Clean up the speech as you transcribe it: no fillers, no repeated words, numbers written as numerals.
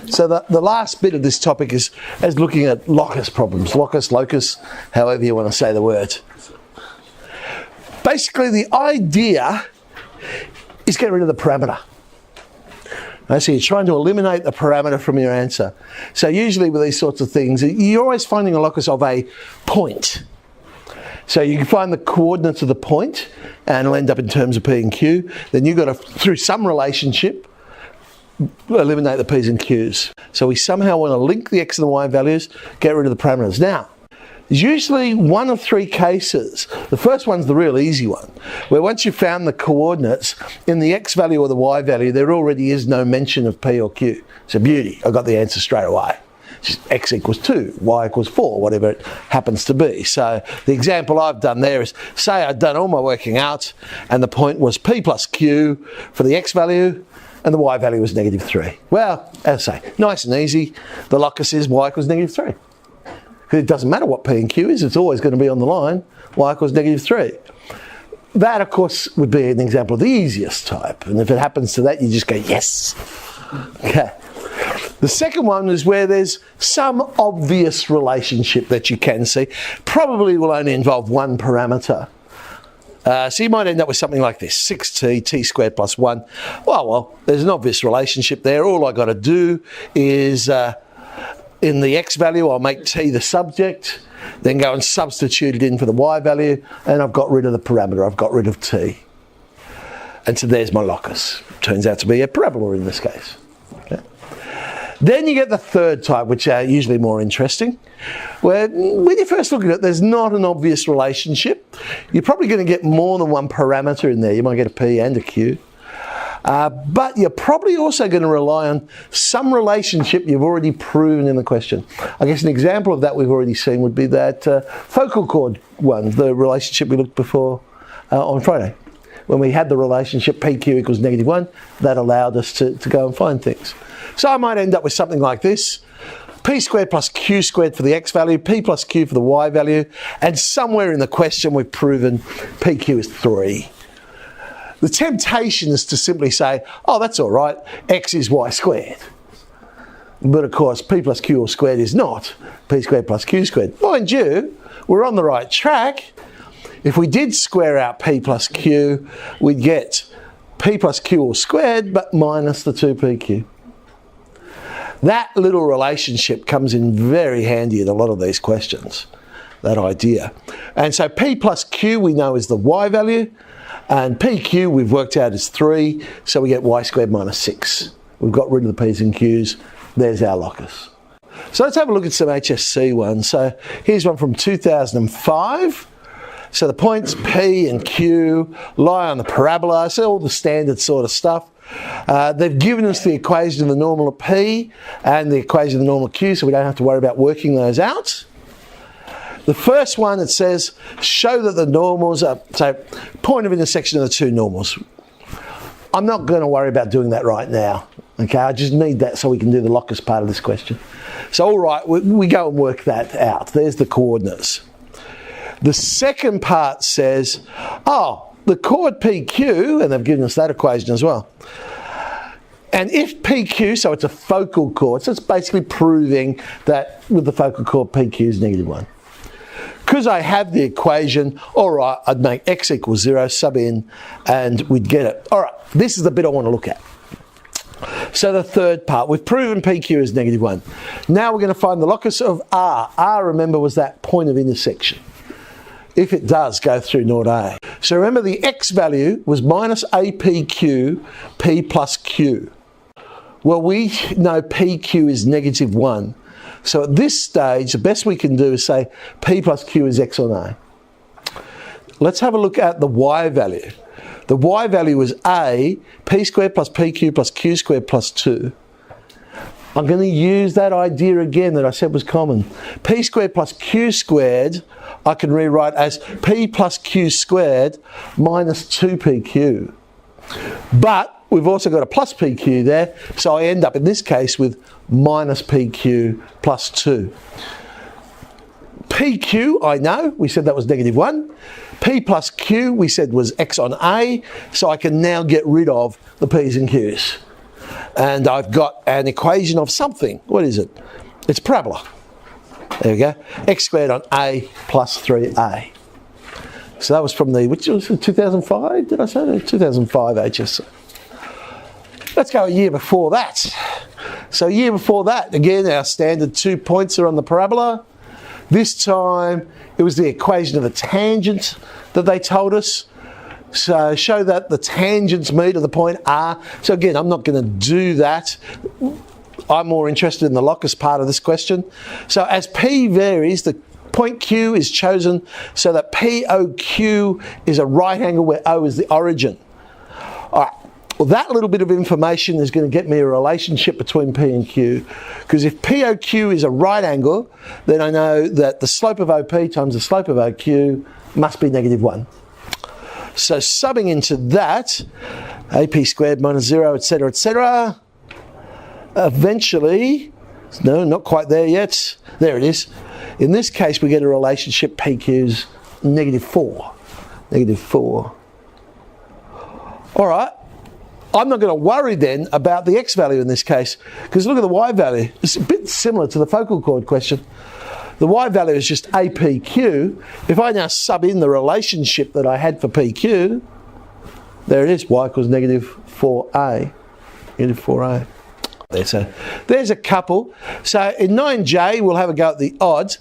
So the last bit of this topic is looking at locus problems. Locus, however you want to say the word. Basically, the idea is get rid of the parameter. So you're trying to eliminate the parameter from your answer. So usually with these sorts of things, you're always finding a locus of a point. So you can find the coordinates of the point, and it'll end up in terms of P and Q. Then you've got to, through some relationship, eliminate the P's and Q's. So we somehow want to link the X and the Y values, get rid of the parameters. Now, there's usually one of three cases. The first one's the real easy one, where once you've found the coordinates, in the X value or the Y value, there already is no mention of P or Q. So beauty, I got the answer straight away. Just X equals 2, Y equals 4, whatever it happens to be. So the example I've done there is, say I'd done all my working out, and the point was P plus Q for the X value, and the Y value was -3. Well, as I say, nice and easy. The locus is Y equals -3. It doesn't matter what P and Q is, it's always going to be on the line, Y equals -3. That, of course, would be an example of the easiest type. And if it happens to that, you just go, yes. Okay. The second one is where there's some obvious relationship that you can see. Probably will only involve one parameter. So you might end up with something like this, 6t, t squared plus 1. Well, there's an obvious relationship there. All I got to do is... in the X value, I'll make t the subject, then go and substitute it in for the Y value, and I've got rid of the parameter, I've got rid of t. And so there's my locus. Turns out to be a parabola in this case. Okay. Then you get the third type, which are usually more interesting, where when you first look at it, there's not an obvious relationship. You're probably going to get more than one parameter in there. You might get a P and a Q. But you're probably also going to rely on some relationship you've already proven in the question. I guess an example of that we've already seen would be that focal chord one, the relationship we looked before on Friday. When we had the relationship PQ equals -1, that allowed us to go and find things. So I might end up with something like this. P squared plus Q squared for the X value, P plus Q for the Y value, and somewhere in the question we've proven PQ is 3. The temptation is to simply say, oh, that's all right, X is Y squared. But of course, P plus Q all squared is not P squared plus Q squared. Mind you, we're on the right track. If we did square out P plus Q, we'd get P plus Q all squared, but minus the 2PQ. That little relationship comes in very handy in a lot of these questions, that idea. And so P plus Q we know is the Y value, and PQ we've worked out is 3, so we get Y squared minus 6. We've got rid of the P's and Q's. There's our locus. So let's have a look at some HSC ones. So here's one from 2005. So the points P and Q lie on the parabola, so all the standard sort of stuff. They've given us the equation of the normal of P and the equation of the normal of Q, so we don't have to worry about working those out. The first one, it says, show that the normals are, so point of intersection of the two normals. I'm not going to worry about doing that right now. Okay, I just need that so we can do the locus part of this question. So all right, we go and work that out. There's the coordinates. The second part says, oh, the chord PQ, and they've given us that equation as well. And if PQ, so it's a focal chord, so it's basically proving that with the focal chord PQ is -1. Because I have the equation, all right, I'd make x equals 0, sub in, and we'd get it. All right, this is the bit I want to look at. So the third part, we've proven PQ is -1. Now we're going to find the locus of R. R, remember, was that point of intersection. If it does go through naught A. So remember the X value was minus APQ, P plus Q. Well, we know PQ is -1. So at this stage, the best we can do is say P plus Q is X on A. Let's have a look at the Y value. The Y value is A, P squared plus PQ plus Q squared plus 2. I'm going to use that idea again that I said was common. P squared plus Q squared, I can rewrite as P plus Q squared minus 2PQ. But we've also got a plus PQ there, so I end up in this case with minus PQ plus 2. PQ, I know, we said that was -1. P plus Q, we said was X on A, so I can now get rid of the P's and Q's. and I've got an equation of something. What is it? It's parabola. There we go. X squared on A plus 3A. So that was from the, which was 2005, did I say that? 2005 HSC. Let's go a year before that. So a year before that, again, our standard 2 points are on the parabola. This time, it was the equation of the tangent that they told us. So show that the tangents meet at the point R. So again, I'm not going to do that. I'm more interested in the locus part of this question. So as P varies, the point Q is chosen so that POQ is a right angle where O is the origin. All right. Well, that little bit of information is going to get me a relationship between P and Q. Because if POQ is a right angle, then I know that the slope of OP times the slope of OQ must be -1. So subbing into that, AP squared minus 0, etc., etc. Eventually, no, not quite there yet. There it is. In this case, we get a relationship PQ's -4. -4. All right. I'm not going to worry then about the X value in this case, because look at the Y value. It's a bit similar to the focal chord question. The Y value is just APQ. If I now sub in the relationship that I had for PQ, there it is, Y equals -4A. -4A. There's a couple. So in 9J, we'll have a go at the odds.